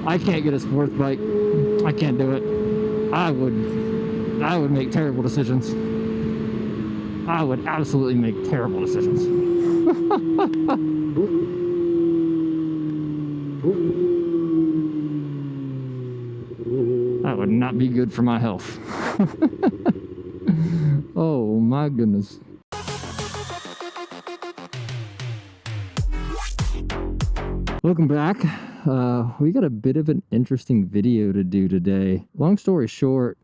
I can't get a sports bike. I can't do it. I would make terrible decisions. I would absolutely make terrible decisions. That would not be good for my health. Oh my goodness. Welcome back. We got a bit of an interesting video to do today. Long story short,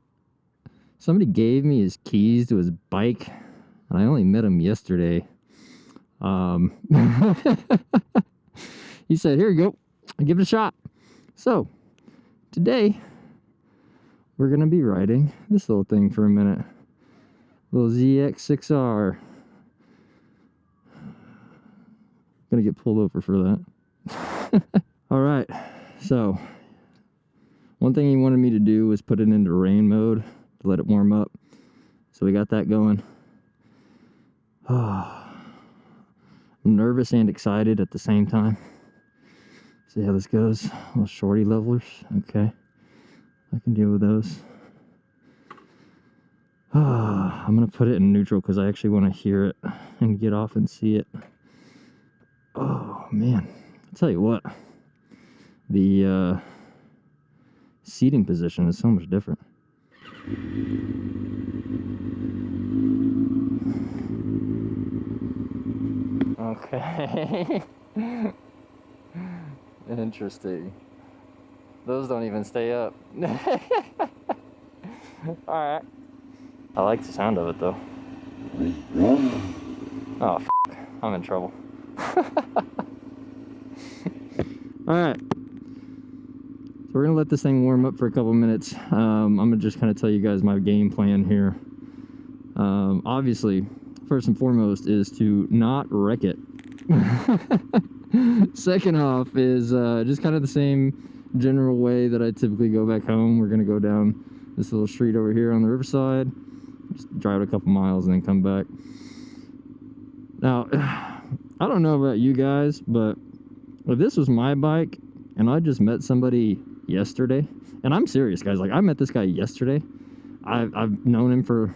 somebody gave me his keys to his bike, and I only met him yesterday. He said, "Here you go, give it a shot." So today we're gonna be riding this little thing for a minute. Little ZX-6R. Gonna get pulled over for that. All right, so one thing he wanted me to do was put it into rain mode to let it warm up. So we got that going. I'm nervous and excited at the same time. See how this goes. Little shorty levelers. Okay, I can deal with those. I'm gonna put it in neutral because I actually want to hear it and get off and see it. Oh man, I'll tell you what, the seating position is so much different. Okay. Interesting. Those don't even stay up. Alright. I like the sound of it though. Oh, f***. I'm in trouble. Alright. So we're gonna let this thing warm up for a couple minutes. I'm gonna just kind of tell you guys my game plan here. Obviously, first and foremost is to not wreck it. Second off is just kind of the same general way that I typically go back home. We're gonna go down this little street over here on the riverside, just drive a couple miles and then come back. Now, I don't know about you guys, but if this was my bike and I just met somebody yesterday, and I'm serious guys, like I met this guy yesterday. I've known him for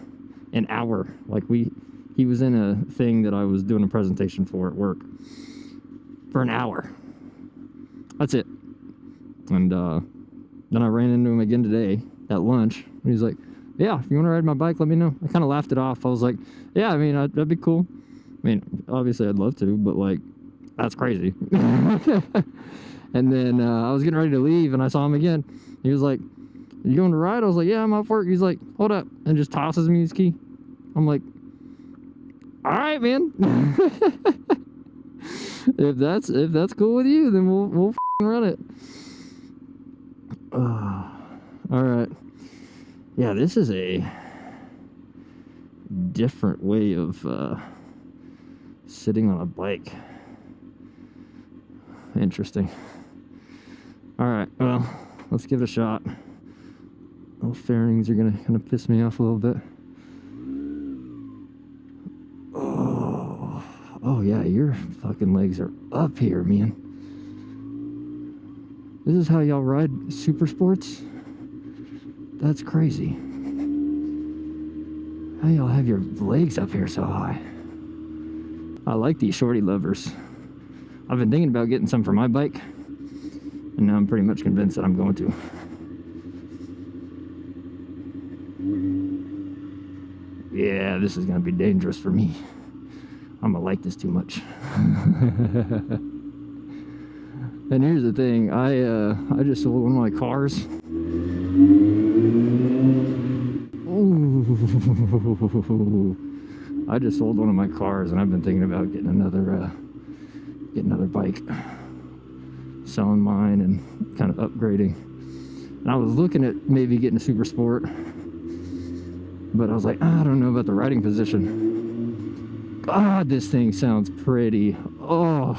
an hour. Like he was in a thing that I was doing a presentation for at work for an hour. That's it. And then I ran into him again today at lunch. And he's like, "Yeah, if you want to ride my bike, let me know." I kind of laughed it off. I was like, "Yeah, I mean, that'd be cool. I mean, obviously I'd love to, but like, that's crazy." And then I was getting ready to leave and I saw him again. He was like, "You going to ride?" I was like, "Yeah, I'm off work." He's like, "Hold up," and just tosses me his key. I'm like, "All right, man." if that's cool with you, then we'll f***ing run it. All right. Yeah, this is a different way of sitting on a bike. Interesting. All right, well, let's give it a shot. Those fairings are gonna kind of piss me off a little bit. Oh yeah, your fucking legs are up here, man. This is how y'all ride super sports? That's crazy. How y'all have your legs up here so high? I like these shorty levers. I've been thinking about getting some for my bike, and now I'm pretty much convinced that I'm going to. Yeah, this is gonna be dangerous for me. I'm gonna like this too much. And here's the thing, I just sold one of my cars. Ooh. I just sold one of my cars, and I've been thinking about getting another bike, selling mine and kind of upgrading. And I was looking at maybe getting a super sport, but I was like, I don't know about the riding position. God, this thing sounds pretty. Oh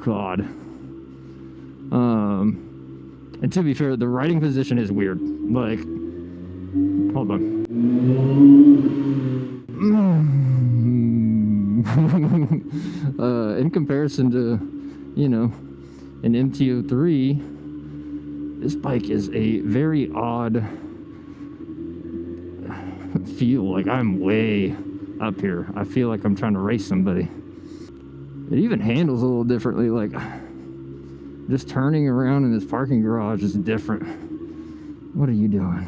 God. And to be fair, the riding position is weird. Like, hold on. In comparison to, you know, an MT-03. This bike is a very odd feel, like I'm way up here. I feel like I'm trying to race somebody. It even handles a little differently, like just turning around in this parking garage is different. What are you doing?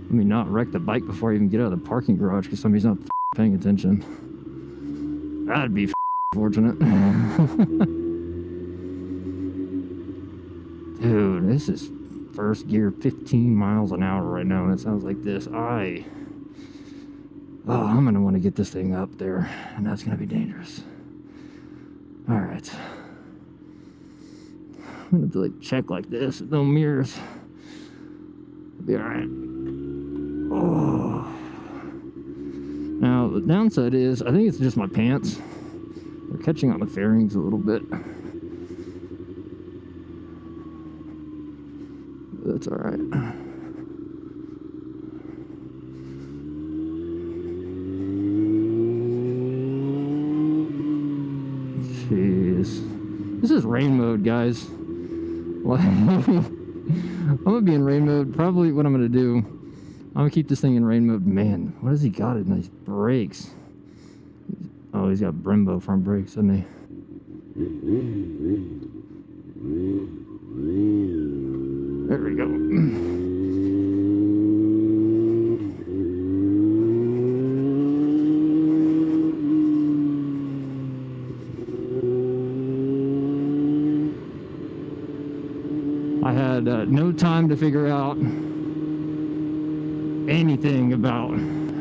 Let me not wreck the bike before I even get out of the parking garage because somebody's not paying attention. That'd be fortunate. Dude, this is first gear 15 miles an hour right now, and it sounds like this. I'm gonna want to get this thing up there, and that's gonna be dangerous. All right, I'm gonna have to like check like this with no mirrors. It'll be all right. Oh. Now the downside is I think it's just my pants. They're catching on the fairings a little bit. That's all right. Jeez. This is rain mode, guys. I'm gonna be in rain mode. Probably what I'm gonna do, I'm gonna keep this thing in rain mode. Man, what has he got in these brakes? Oh, he's got Brembo front brakes, doesn't he? There we go. I had no time to figure out anything about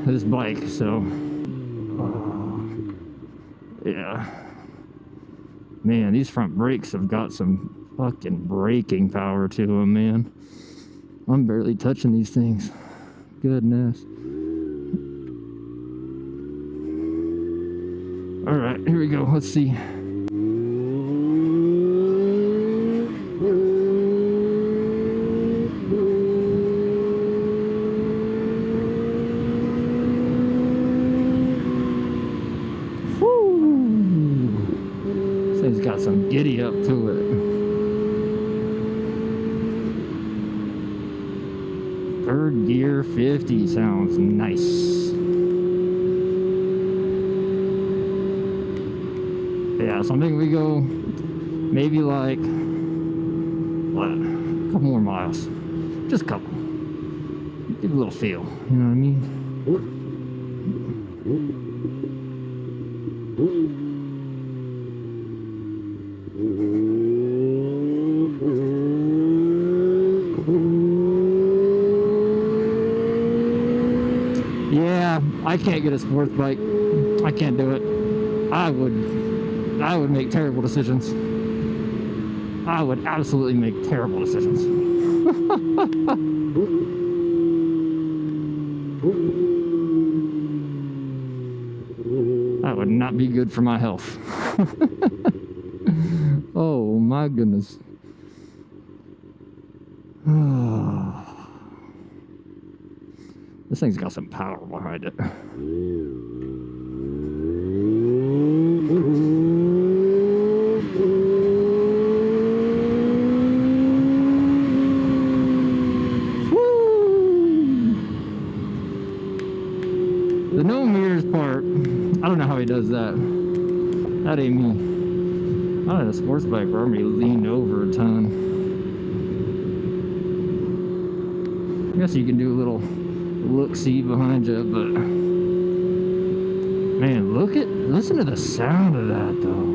this bike, so yeah. Man, these front brakes have got some fucking braking power to them, man. I'm barely touching these things. Goodness. All right, here we go. Let's see. It's got some giddy up to it. Third gear 50 sounds nice. Yeah, so I'm thinking we go maybe like, what, a couple more miles. Just a couple. Give it a little feel, you know what I mean? Yeah, I can't get a sports bike. I can't do it. I would make terrible decisions. I would absolutely make terrible decisions. That would not be good for my health. Oh my goodness. This thing's got some power behind it. The no mirrors part, I don't know how he does that. That ain't me. I had a sports bike where I already leaned over a ton. I guess you can do a little look-see behind you, but man, listen to the sound of that though.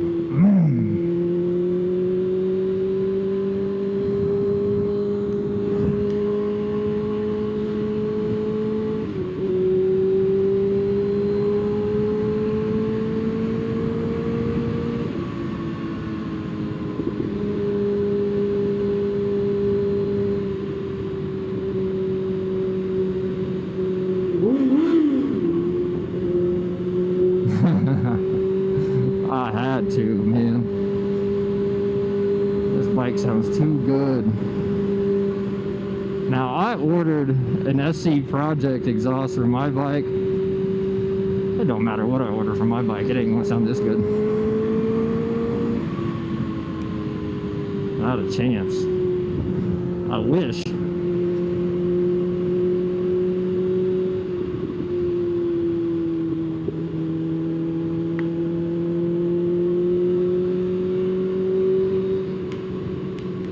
I had to, man. This bike sounds too good. Now, I ordered an SC Project exhaust for my bike. It don't matter what I order for my bike, it ain't gonna sound this good. Not a chance. I wish.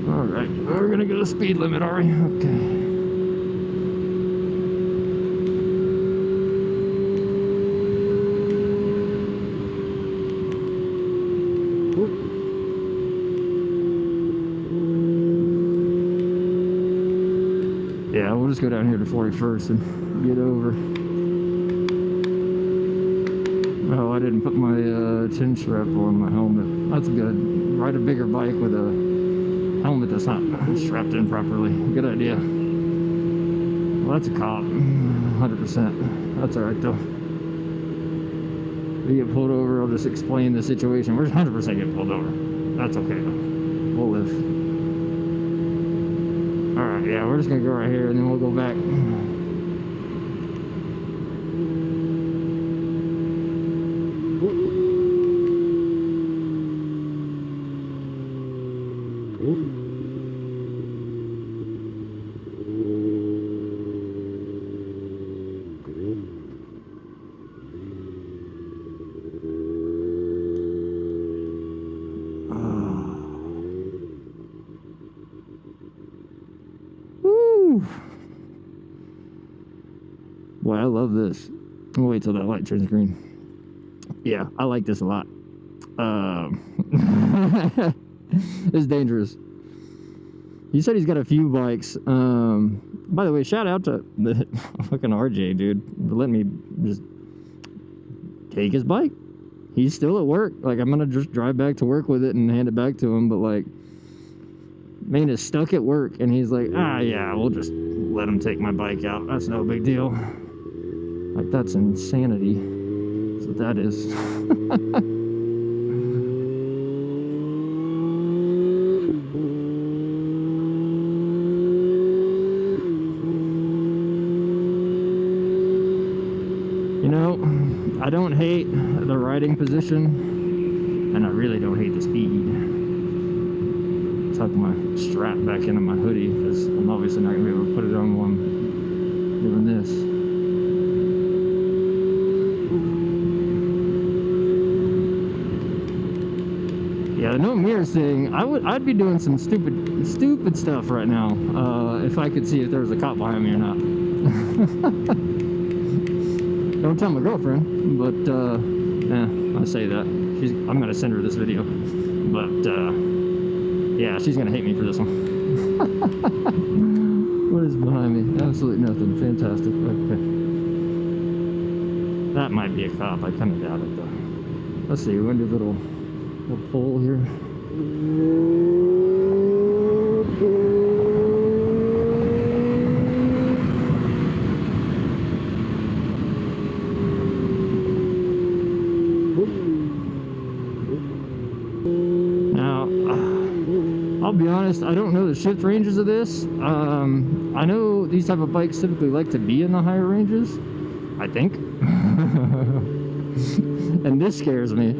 Alright, we're gonna go to speed limit, are we? Okay. Yeah, we'll just go down here to 41st and get over. Oh, I didn't put my chin strap on my helmet. That's good. Ride a bigger bike with a helmet that's not strapped in properly. Good idea. Well, that's a cop. 100%. That's alright though. If we get pulled over, I'll just explain the situation. We're 100% getting pulled over. That's okay though. We'll live. Alright, yeah, we're just gonna go right here and then we'll go back. Boy, I love this. I'll wait till that light turns green. Yeah, I like this a lot. It's dangerous. He said he's got a few bikes. By the way, shout out to the fucking RJ, dude, for letting me just take his bike. He's still at work. Like, I'm gonna just drive back to work with it and hand it back to him, but like, man is stuck at work and he's like, yeah, we'll just let him take my bike out. That's no big deal. Like, that's insanity. That's what that is. You know, I don't hate the riding position, and I really don't hate the speed. Tuck my strap back into my hoodie because I'm obviously not going to be able to put it on while I'm doing this. Yeah, the no mirrors thing, I'd be doing some stupid stuff right now if I could see if there was a cop behind me or not. Don't tell my girlfriend, but I say that. I'm gonna send her this video, but yeah, she's gonna hate me for this one. What is behind me? Absolutely nothing. Fantastic. Okay. That might be a cop. I kind of doubt it though. Let's see. We're gonna do a little pull here. Now, I'll be honest, I don't know the shift ranges of this. I know these type of bikes typically like to be in the higher ranges, I think. And this scares me.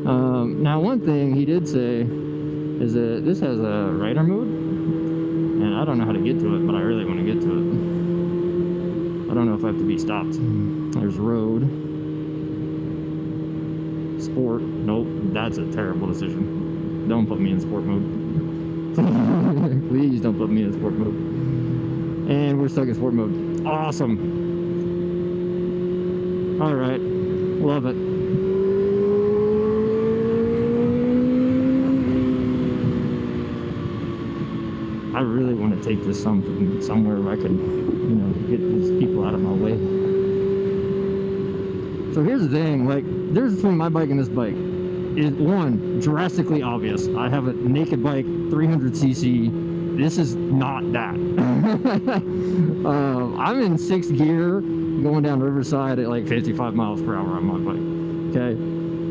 Now, one thing he did say is that this has a rider mode, and I don't know how to get to it, but I really want to get to it. I don't know if I have to be stopped. There's road. Sport. Nope, that's a terrible decision. Don't put me in sport mode. Please don't put me in sport mode. And we're stuck in sport mode. Awesome. Alright. Love it. I really want to take this somewhere where I can, you know, get these people out of my way. So here's the thing, like, the difference between my bike and this bike is, one, drastically obvious. I have a naked bike, 300cc. This is not that. I'm in 6th gear going down Riverside at like 55 miles per hour on my bike, okay?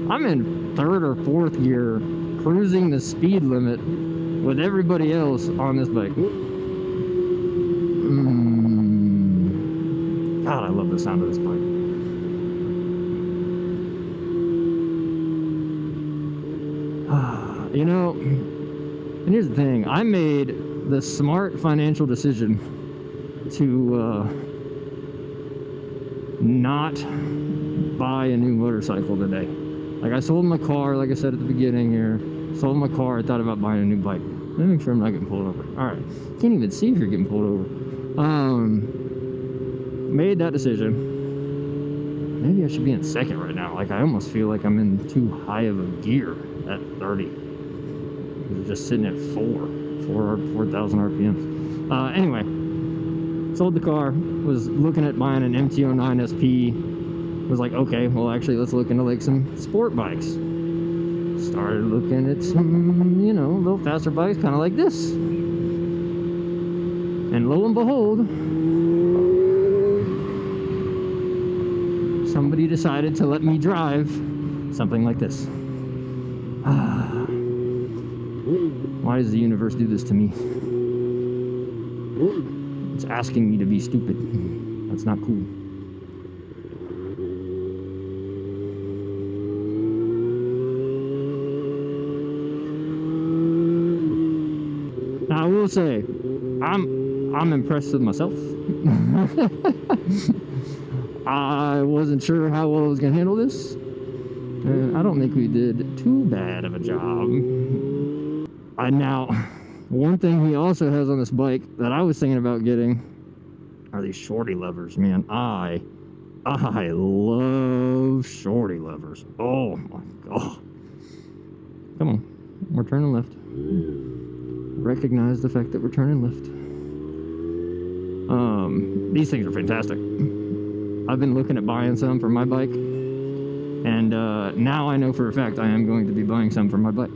I'm in 3rd or 4th gear cruising the speed limit with everybody else on this bike. God, I love the sound of this bike. You know, And here's the thing, I made the smart financial decision to not buy a new motorcycle today. Like, I sold my car, like I said at the beginning here. Sold my car, I thought about buying a new bike. Let me make sure I'm not getting pulled over. Alright, can't even see if you're getting pulled over. Made that decision. Maybe I should be in second right now. Like, I almost feel like I'm in too high of a gear at 30. It's just sitting at 4,000 RPMs. Anyway, sold the car, was looking at buying an MT-09 SP. Was like, okay, well, actually, let's look into like some sport bikes. Started looking at some, you know, little faster bikes, kind of like this. And lo and behold, somebody decided to let me drive something like this. Why does the universe do this to me? It's asking me to be stupid. That's not cool. Now, I will say, I'm impressed with myself. I wasn't sure how well I was gonna handle this, and I don't think we did too bad of a job. Now, one thing he also has on this bike that I was thinking about getting are these shorty levers, man. I love shorty levers. Oh my god. Come on, we're turning left. Recognize the fact that we're turning left. These things are fantastic. I've been looking at buying some for my bike, and now I know for a fact I am going to be buying some for my bike.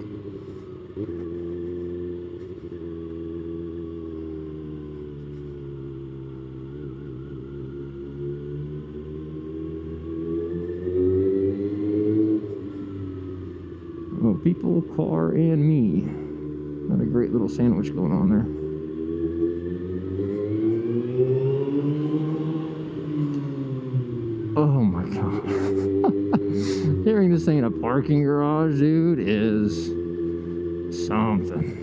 Oh, people, car, and me. Got a great little sandwich going on there. Oh my god. Hearing this thing in a parking garage, dude, is something.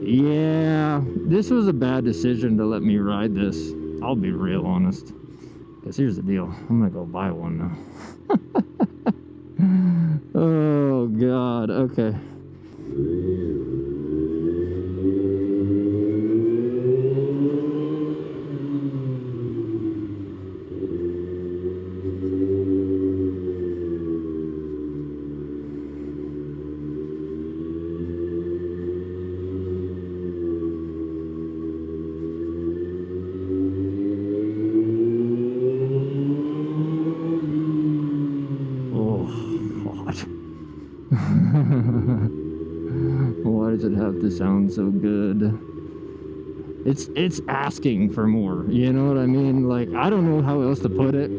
Yeah, this was a bad decision to let me ride this. I'll be real honest. Because here's the deal. I'm gonna go buy one now. Oh god, okay. Why does it have to sound so good? It's asking for more, you know what I mean? Like, I don't know how else to put it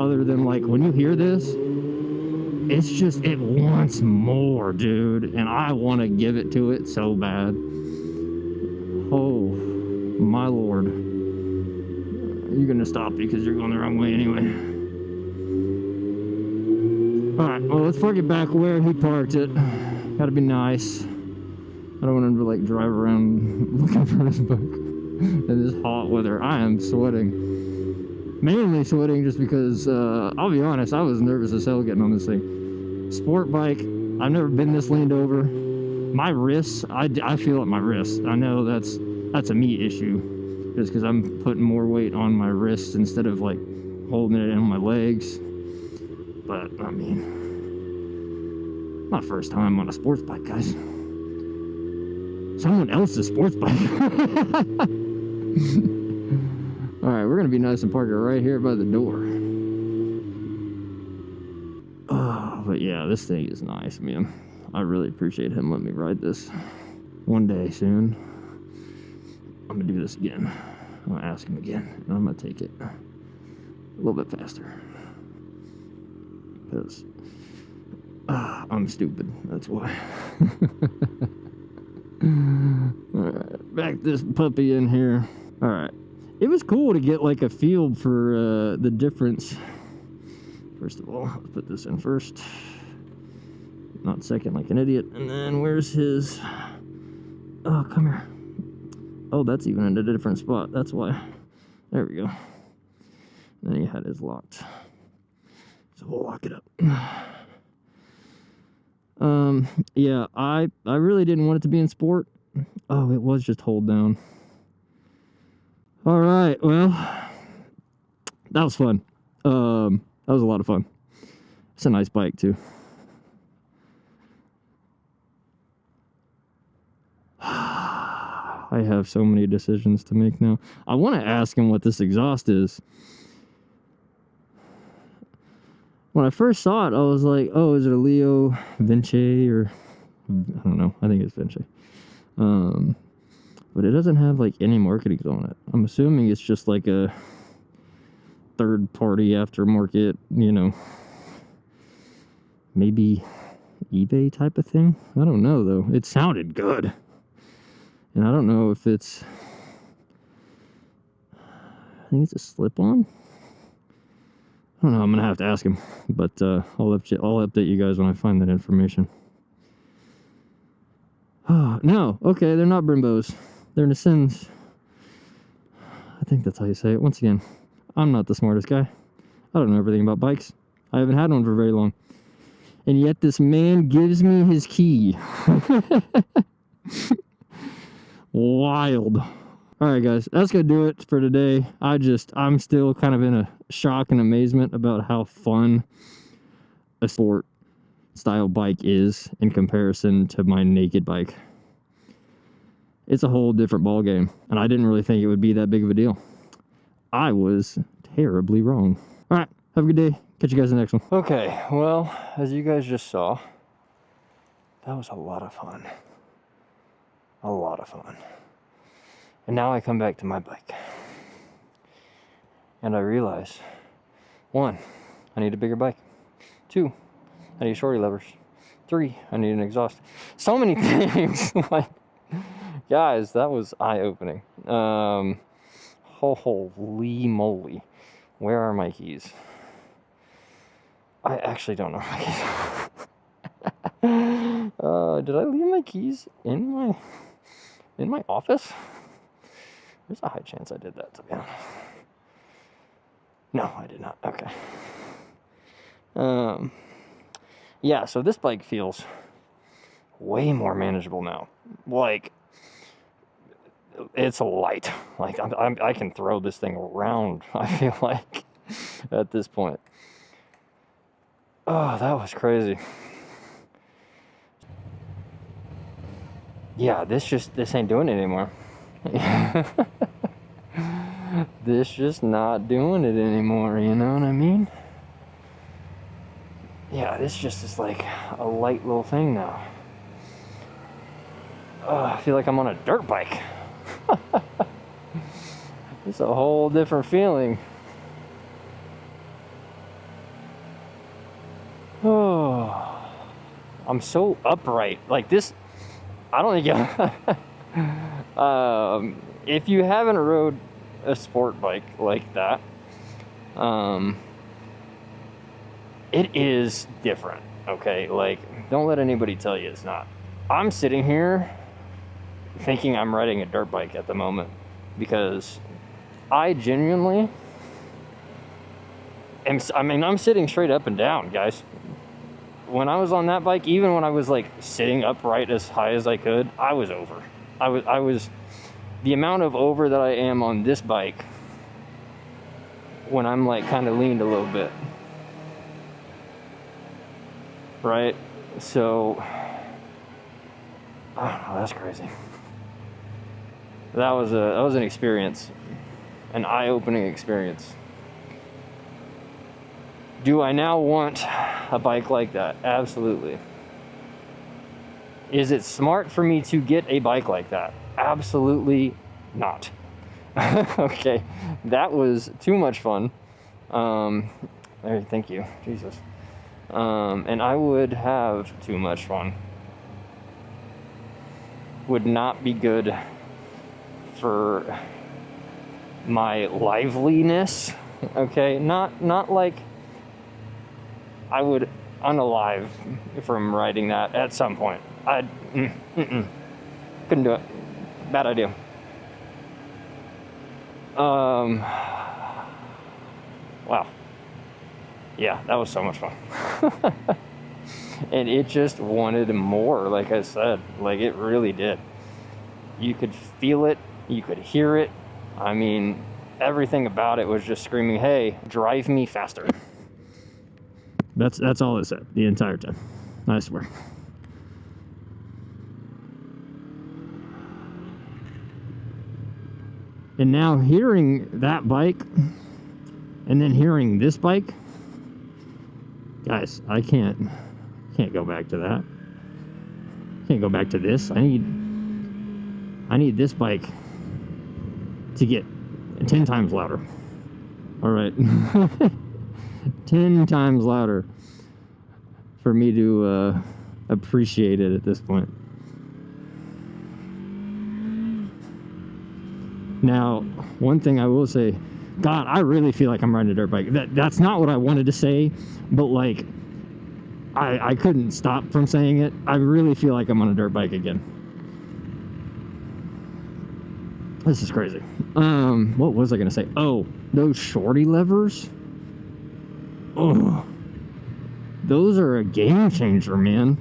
other than, like, when you hear this, it's just, it wants more, dude, and I want to give it to it so bad. Oh my lord. You're gonna stop because you're going the wrong way anyway. Alright, well, let's park it back where he parked it. Gotta be nice. I don't want him to, like, drive around looking for his book in this hot weather. I am sweating. Mainly sweating just because, I'll be honest, I was nervous as hell getting on this thing. Sport bike, I've never been this leaned over. My wrists, I feel at my wrists. I know that's a me issue. Just because I'm putting more weight on my wrists instead of, like, holding it in my legs. But, I mean, my first time on a sports bike, guys. Someone else's sports bike. Alright, we're going to be nice and park it right here by the door. Oh, but yeah, this thing is nice, man. I really appreciate him letting me ride this. One day soon, I'm going to do this again. I'm going to ask him again, and I'm going to take it a little bit faster. Because I'm stupid, that's why. Alright, back this puppy in here. Alright, it was cool to get like a feel for the difference. First of all, let's put this in first, not second like an idiot. And then where's his, oh, come here. Oh, that's even in a different spot. That's why. There we go. And then he had his locked. So we'll lock it up. Yeah, I really didn't want it to be in sport. Oh, it was just hold down. All right, well, that was fun. That was a lot of fun. It's a nice bike too. I have so many decisions to make now. I want to ask him what this exhaust is. When I first saw it, I was like, oh, is it a Leo Vinci or I don't know. I think it's Vinci. But it doesn't have like any markings on it. I'm assuming it's just like a third-party aftermarket, you know, maybe eBay type of thing. I don't know though. It sounded good. And I don't know if it's, I think it's a slip-on. I don't know. I'm gonna have to ask him, but I'll update you guys when I find that information. Oh no, okay, they're not Brimbos. They're Nissens. I think that's how you say it. Once again, I'm not the smartest guy. I don't know everything about bikes. I haven't had one for very long, and yet this man gives me his key. Wild. All right, guys, that's gonna do it for today. I'm still kind of in a shock and amazement about how fun a sport style bike is in comparison to my naked bike. It's a whole different ball game, and I didn't really think it would be that big of a deal. I was terribly wrong. All right, have a good day. Catch you guys in the next one. Okay, well, as you guys just saw, that was a lot of fun. A lot of fun. And now I come back to my bike. And I realize, 1, I need a bigger bike. 2, I need shorty levers. 3, I need an exhaust. So many things. Like, guys, that was eye-opening. Holy moly. Where are my keys? I actually don't know my keys. Did I leave my keys in my office? There's a high chance I did that, to be honest. No, I did not. Okay. Yeah, so this bike feels way more manageable now. Like, it's light. Like, I can throw this thing around, I feel like, at this point. Oh, that was crazy. Yeah, this ain't doing it anymore. This just not doing it anymore, you know what I mean? Yeah, this just is like a light little thing now. I feel like I'm on a dirt bike. It's a whole different feeling. Oh, I'm so upright. Like this, I don't think if you haven't rode a sport bike like that, it is different, okay? Like, don't let anybody tell you it's not. I'm sitting here thinking I'm riding a dirt bike at the moment because I genuinely am, I'm sitting straight up and down, guys. When I was on that bike, even when I was like sitting upright as high as I could, I was over. I was the amount of over that I am on this bike when I'm like kind of leaned a little bit, right? So I don't know, that's crazy. That was an experience, an eye-opening experience. Do I now want a bike like that? Absolutely. Is it smart for me to get a bike like that? Absolutely not. Okay, that was too much fun. Thank you, Jesus. And I would have too much fun. Would not be good for my liveliness, okay? Not like I would unalive from riding that at some point. Couldn't do it. Bad idea. Wow. Yeah, that was so much fun. And it just wanted more, like I said. Like, it really did. You could feel it. You could hear it. I mean, everything about it was just screaming, hey, drive me faster. That's all it said the entire time. I swear. And now hearing that bike and then hearing this bike, guys, I can't go back to that. Can't go back to this. I need this bike to get 10 times louder. All right. 10 times louder for me to appreciate it at this point. Now, one thing I will say, God, I really feel like I'm riding a dirt bike. That's not what I wanted to say, but like, I couldn't stop from saying it. I really feel like I'm on a dirt bike again. This is crazy. What was I gonna say? Oh, those shorty levers. Oh, those are a game changer, man.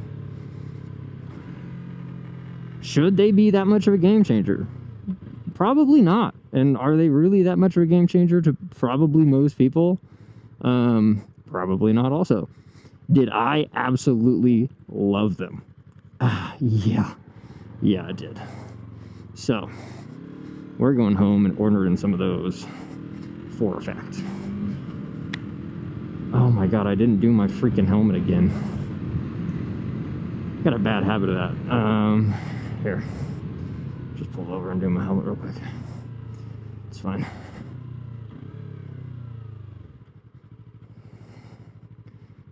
Should they be that much of a game changer? Probably not. And are they really that much of a game changer to probably most people? Probably not also. Did I absolutely love them? Yeah, I did. So, we're going home and ordering some of those for a fact. Oh my God, I didn't do my freaking helmet again. Got a bad habit of that. Here. Just pull over and do my helmet real quick. It's fine.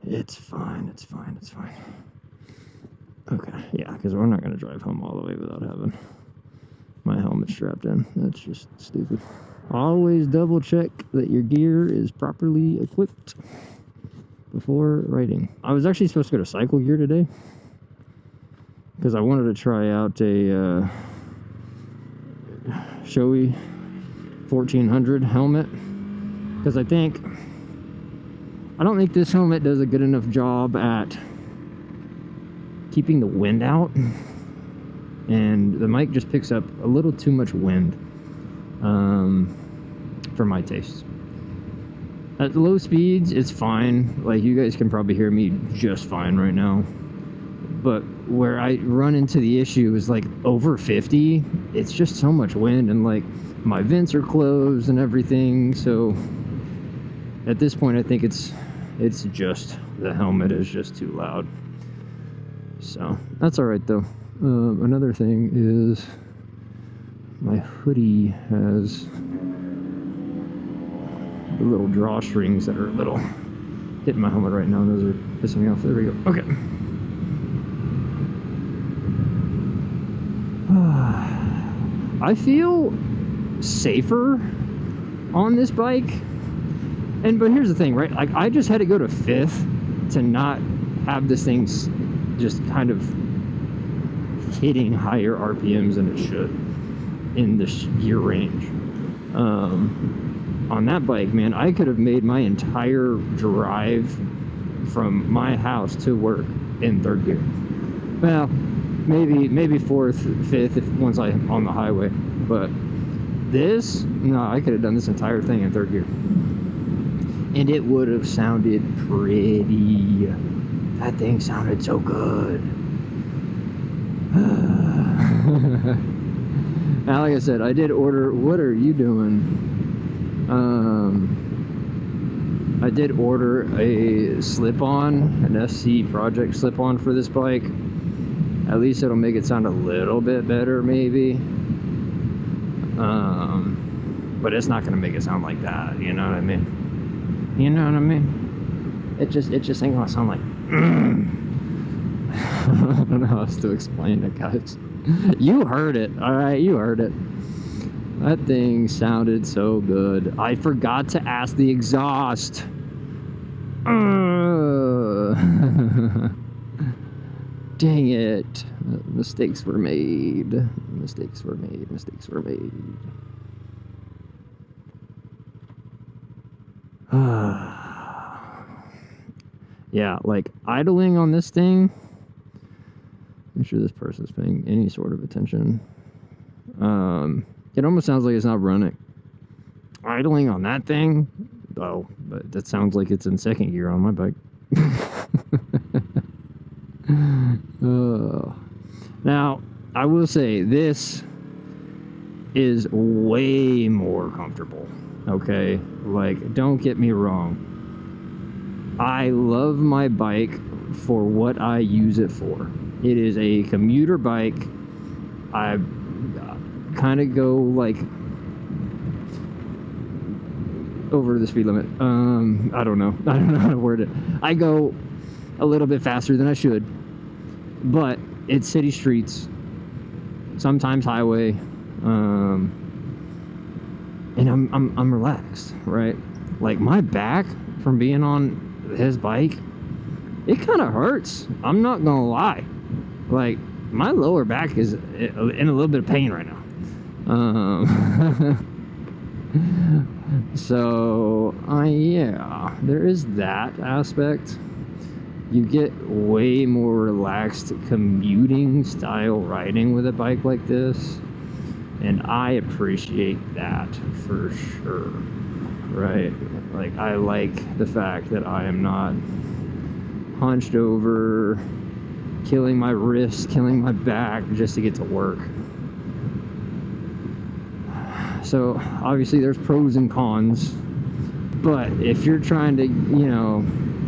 It's fine. Okay, yeah, because we're not going to drive home all the way without having my helmet strapped in. That's just stupid. Always double check that your gear is properly equipped before riding. I was actually supposed to go to Cycle Gear today because I wanted to try out a Shoei 1400 helmet, because I don't think this helmet does a good enough job at keeping the wind out, and the mic just picks up a little too much wind for my taste. At low speeds, it's fine. Like, you guys can probably hear me just fine right now. But where I run into the issue is like over 50, it's just so much wind, and like my vents are closed and everything. So at this point, I think it's just the helmet is just too loud. So that's all right though. Another thing is my hoodie has the little drawstrings that are a little hitting my helmet right now. Those are pissing me off. There we go. Okay. I feel safer on this bike. But here's the thing, right? Like, I just had to go to 5th to not have this thing just kind of hitting higher RPMs than it should in this gear range. On that bike, man, I could have made my entire drive from my house to work in 3rd gear. Well, maybe 4th, 5th if once I'm on the highway. But this, no, I could have done this entire thing in 3rd gear. And it would have sounded pretty. That thing sounded so good. Now, like I said, I did order. What are you doing? I did order a slip-on, an SC Project slip-on for this bike. At least it'll make it sound a little bit better, maybe. But it's not gonna make it sound like that. You know what I mean? You know what I mean? It just ain't gonna sound like. I don't know how else to explain it, guys. You heard it, all right? You heard it. That thing sounded so good. I forgot to ask the exhaust. Dang it. Mistakes were made. Mistakes were made. Mistakes were made. Yeah, like idling on this thing. I'm sure this person's paying any sort of attention. It almost sounds like it's not running. Idling on that thing, oh, but that sounds like it's in second gear on my bike. Now, I will say this is way more comfortable. Okay, like, don't get me wrong. I love my bike for what I use it for. It is a commuter bike. I kind of go like over the speed limit. I don't know how to word it. I go a little bit faster than I should, but it's city streets, sometimes highway, and I'm relaxed, right? Like, my back from being on his bike, it kind of hurts. I'm not gonna lie. Like, my lower back is in a little bit of pain right now. So yeah, there is that aspect. You get way more relaxed commuting style riding with a bike like this, and I appreciate that for sure. Right? Like, I like the fact that I am not hunched over, killing my wrists, killing my back just to get to work. So obviously there's pros and cons, but if you're trying to, you know,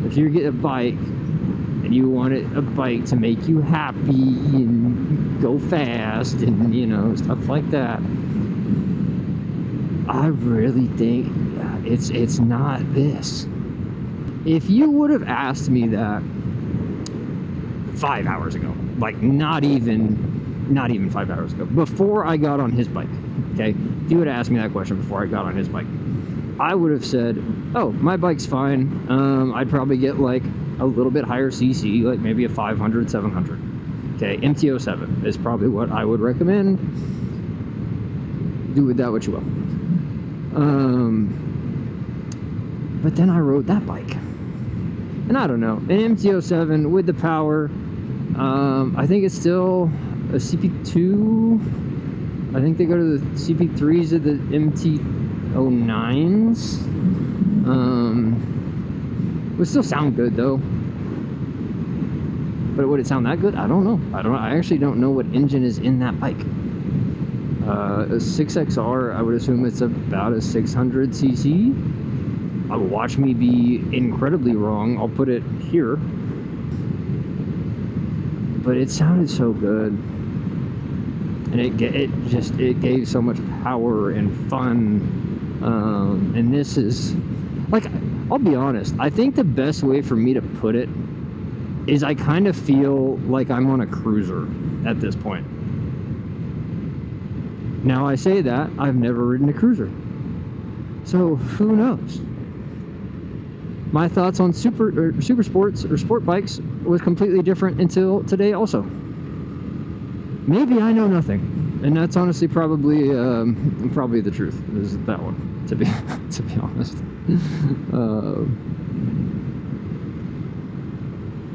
if you get a bike and you want a bike to make you happy and go fast and, you know, stuff like that, I really think it's not this. If you would have asked me that 5 hours ago, like not even 5 hours ago, before I got on his bike, okay? If you would have asked me that question before I got on his bike, I would have said, oh, my bike's fine. I'd probably get like a little bit higher CC, like maybe a 500, 700. Okay, MT-07 is probably what I would recommend. Do with that what you will. But then I rode that bike. And I don't know, an MT-07 with the power, I think it's still a CP2. I think they go to the CP3s of the MT-09s. It would still sound good though. But would it sound that good? I don't know. I actually don't know what engine is in that bike. A 6XR, I would assume it's about a 600cc. Watch me be incredibly wrong. I'll put it here. But it sounded so good. And it gave so much power and fun. And this is, like, I'll be honest, I think the best way for me to put it is I kind of feel like I'm on a cruiser at this point. Now I say that, I've never ridden a cruiser. So who knows? My thoughts on super sports or sport bikes was completely different until today also. Maybe I know nothing. And that's honestly probably the truth, is that one, to be honest.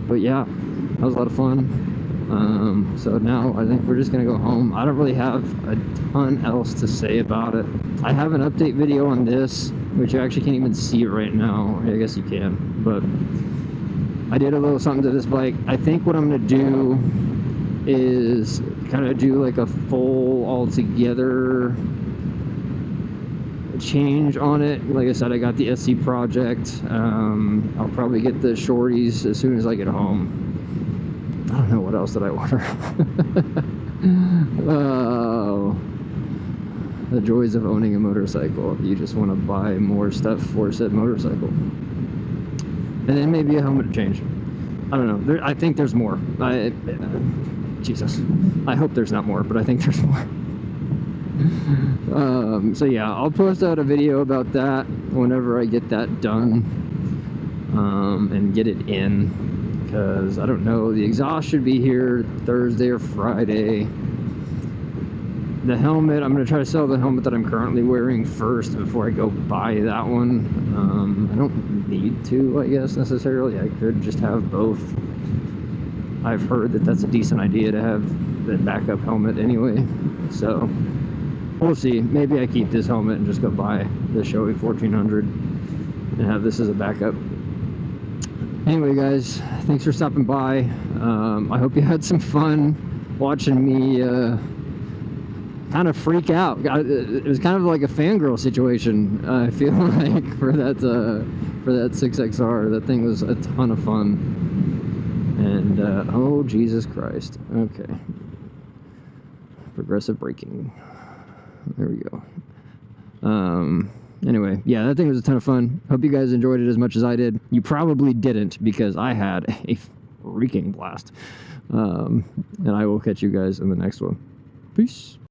But yeah, that was a lot of fun. So now I think we're just gonna go home. I don't really have a ton else to say about it. I have an update video on this, which you actually can't even see it right now. I guess you can, but I did a little something to this bike. I think what I'm gonna do is kind of do like a full altogether change on it. Like I said, I got the SC project. I'll probably get the shorties as soon as I get home. I don't know what else did I order. Oh, the joys of owning a motorcycle. You just want to buy more stuff for said motorcycle, and then maybe a helmet change. I don't know. I think there's more. Jesus, I hope there's not more, but I think there's more. So yeah, I'll post out a video about that whenever I get that done, and get it in, because I don't know, the exhaust should be here Thursday or Friday. The helmet, I'm going to try to sell the helmet that I'm currently wearing first before I go buy that one. I don't need to, I guess, necessarily. I could just have both. I've heard that that's a decent idea to have the backup helmet anyway, so we'll see. Maybe I keep this helmet and just go buy the Shoei 1400 and have this as a backup. Anyway, guys, thanks for stopping by. I hope you had some fun watching me kind of freak out. It was kind of like a fangirl situation, I feel like, for that 6XR. That thing was a ton of fun. And oh Jesus Christ. Okay, progressive braking, there we go. Anyway, yeah, that thing was a ton of fun. Hope you guys enjoyed it as much as I did. You probably didn't, because I had a freaking blast. And I will catch you guys in the next one. Peace.